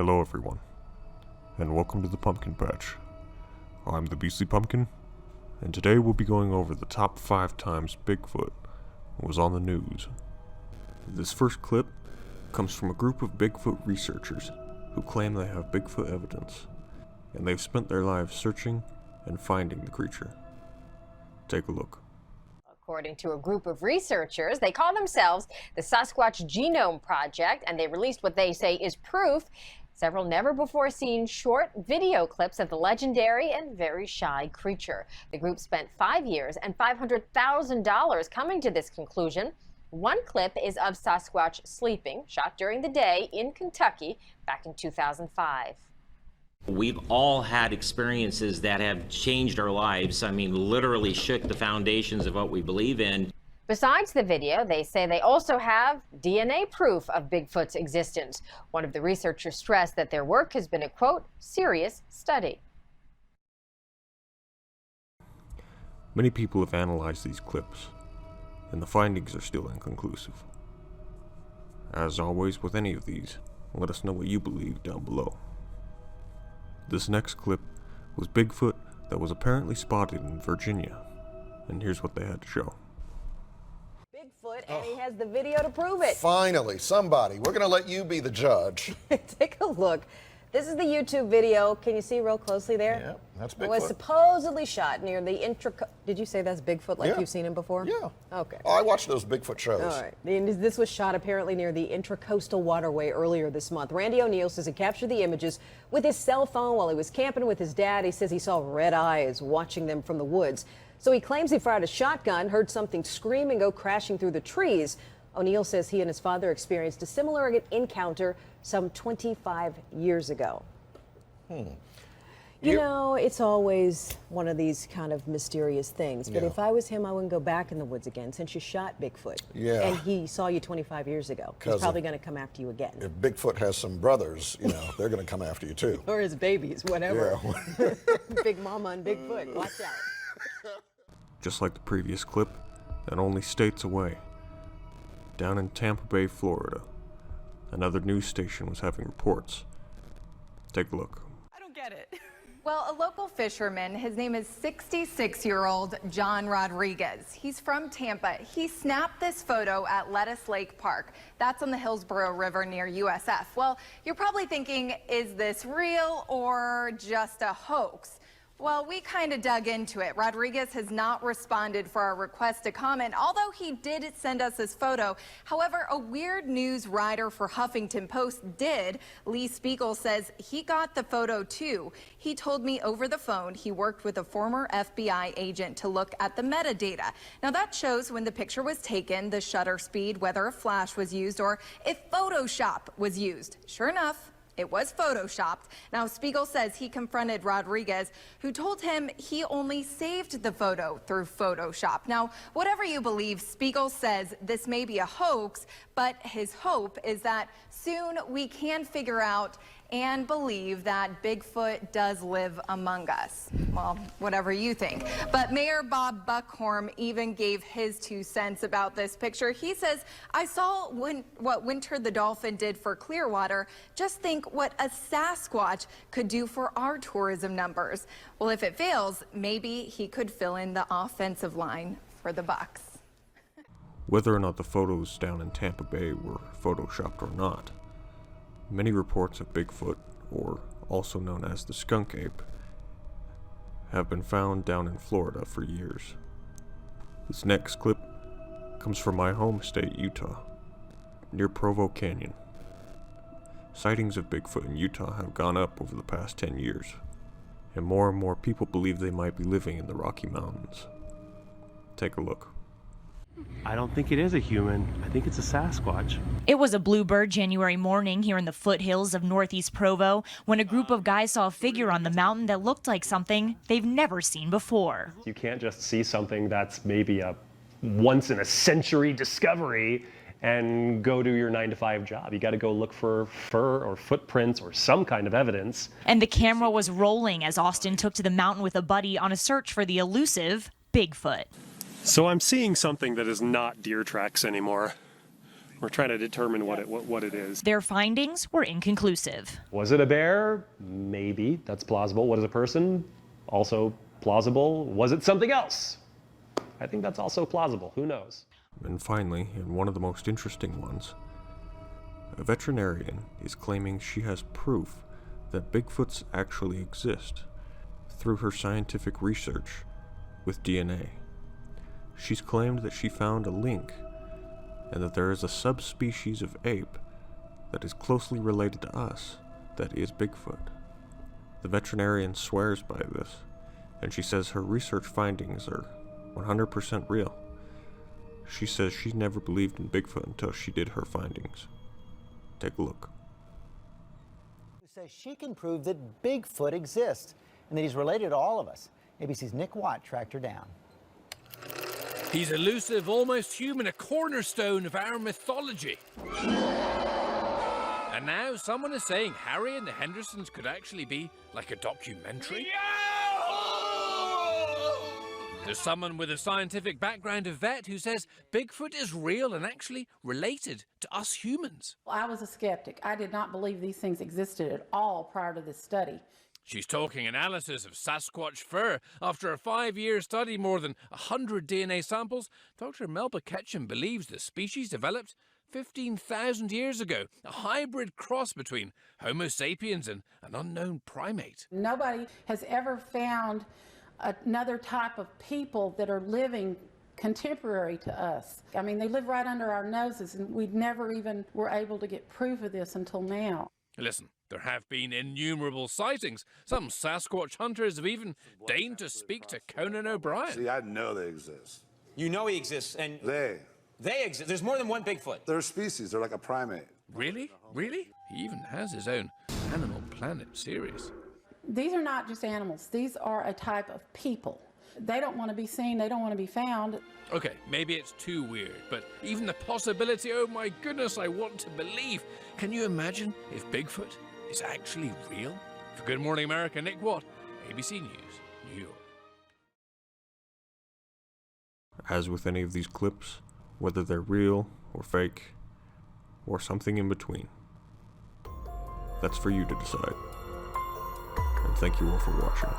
Hello everyone, and welcome to the Pumpkin Patch. I'm the Beastly Pumpkin, and today we'll be going over the top 5 times Bigfoot was on the news. This first clip comes from a group of Bigfoot researchers who claim they have Bigfoot evidence, and they've spent their lives searching and finding the creature. Take a look. According to a group of researchers, they call themselves the Sasquatch Genome Project, and they released what they say is proof. Several never-before-seen short video clips of the legendary and very shy creature. The group spent 5 years and $500,000 coming to this conclusion. One clip is of Sasquatch sleeping, shot during the day in Kentucky back in 2005. We've all had experiences that have changed our lives. I mean, literally shook the foundations of what we believe in. Besides the video, they say they also have DNA proof of Bigfoot's existence. One of the researchers stressed that their work has been a, quote, serious study. Many people have analyzed these clips, and the findings are still inconclusive. As always with any of these, let us know what you believe down below. This next clip was Bigfoot that was apparently spotted in Virginia, and here's what they had to show. Bigfoot, and he has the video to prove it. Finally, somebody. We're going to let you be the judge. Take a look. This is the YouTube video. Can you see real closely there? Yeah, that's Bigfoot. It was supposedly shot near the Did you say that's Bigfoot like you've seen him before? Yeah. Okay. Oh, I watched those Bigfoot shows. All right. This was shot apparently near the Intracoastal Waterway earlier this month. Randy O'Neill says he captured the images with his cell phone while he was camping with his dad. He says he saw red eyes watching them from the woods. So he claims he fired a shotgun, heard something scream and go crashing through the trees. O'Neill says he and his father experienced a similar encounter some 25 years ago. You know, it's always one of these kind of mysterious things. But if I was him, I wouldn't go back in the woods again since you shot Bigfoot. Yeah. And he saw you 25 years ago. He's probably going to come after you again. If Bigfoot has some brothers, you know, they're going to come after you too. Or his babies, whatever. Yeah. Big Mama and Bigfoot. Watch out. Just like the previous clip, and only states away. Down in Tampa Bay, Florida, another news station was having reports. Take a look. I don't get it. Well, a local fisherman, his name is 66-year-old John Rodriguez. He's from Tampa. He snapped this photo at Lettuce Lake Park. That's on the Hillsborough River near USF. Well, you're probably thinking, is this real or just a hoax? Well, we kind of dug into it. Rodriguez has not responded for our request to comment, although he did send us this photo. However, a Weird News writer for Huffington Post did. Lee Spiegel says he got the photo too. He told me over the phone he worked with a former FBI agent to look at the metadata. Now that shows when the picture was taken, the shutter speed, whether a flash was used, or if Photoshop was used. Sure enough, it was photoshopped. Now, Spiegel says he confronted Rodriguez, who told him he only saved the photo through Photoshop. Now, whatever you believe, Spiegel says this may be a hoax, but his hope is that soon we can figure out and believe that Bigfoot does live among us. Well, whatever you think. But Mayor Bob Buckhorn even gave his 2 cents about this picture. He says, I saw what Winter the Dolphin did for Clearwater. Just think what a Sasquatch could do for our tourism numbers. Well, if it fails, maybe he could fill in the offensive line for the Bucks. Whether or not the photos down in Tampa Bay were photoshopped or not, many reports of Bigfoot, or also known as the skunk ape, have been found down in Florida for years. This next clip comes from my home state, Utah, near Provo Canyon. Sightings of Bigfoot in Utah have gone up over the past 10 years, and more people believe they might be living in the Rocky Mountains. Take a look. I don't think it is a human. I think it's a Sasquatch. It was a bluebird January morning here in the foothills of northeast Provo when a group of guys saw a figure on the mountain that looked like something they've never seen before. You can't just see something that's maybe a once-in-a-century discovery and go do your 9-to-5 job. You got to go look for fur or footprints or some kind of evidence. And the camera was rolling as Austin took to the mountain with a buddy on a search for the elusive Bigfoot. So I'm seeing something that is not deer tracks anymore. We're trying to determine what it is. Their findings were inconclusive. Was it a bear? Maybe. That's plausible. Was it a person? Also plausible. Was it something else? I think that's also plausible. Who knows? And finally, and one of the most interesting ones, a veterinarian is claiming she has proof that Bigfoots actually exist through her scientific research with DNA. She's claimed that she found a link and that there is a subspecies of ape that is closely related to us that is Bigfoot. The veterinarian swears by this, and she says her research findings are 100% real. She says she never believed in Bigfoot until she did her findings. Take a look. Says she can prove that Bigfoot exists and that he's related to all of us. ABC's Nick Watt tracked her down. He's elusive, almost human, a cornerstone of our mythology. And now someone is saying Harry and the Hendersons could actually be like a documentary? There's someone with a scientific background, a vet, who says Bigfoot is real and actually related to us humans. Well, I was a skeptic. I did not believe these things existed at all prior to this study. She's talking analysis of Sasquatch fur. After a 5-year study, more than 100 DNA samples, Dr. Melba Ketchum believes the species developed 15,000 years ago, a hybrid cross between Homo sapiens and an unknown primate. Nobody has ever found another type of people that are living contemporary to us. I mean, they live right under our noses, and we never even were able to get proof of this until now. Listen, there have been innumerable sightings. Some Sasquatch hunters have even deigned to speak to Conan O'Brien. See, I know they exist. You know he exists, and... They exist. There's more than one Bigfoot. They're a species. They're like a primate. Really? Really? He even has his own Animal Planet series. These are not just animals. These are a type of people. They don't want to be seen. They don't want to be found. Okay, maybe it's too weird, but even the possibility, oh my goodness, I want to believe. Can you imagine if Bigfoot is actually real? For Good Morning America, Nick Watt, ABC News, New York. As with any of these clips, whether they're real or fake, or something in between, that's for you to decide. And thank you all for watching.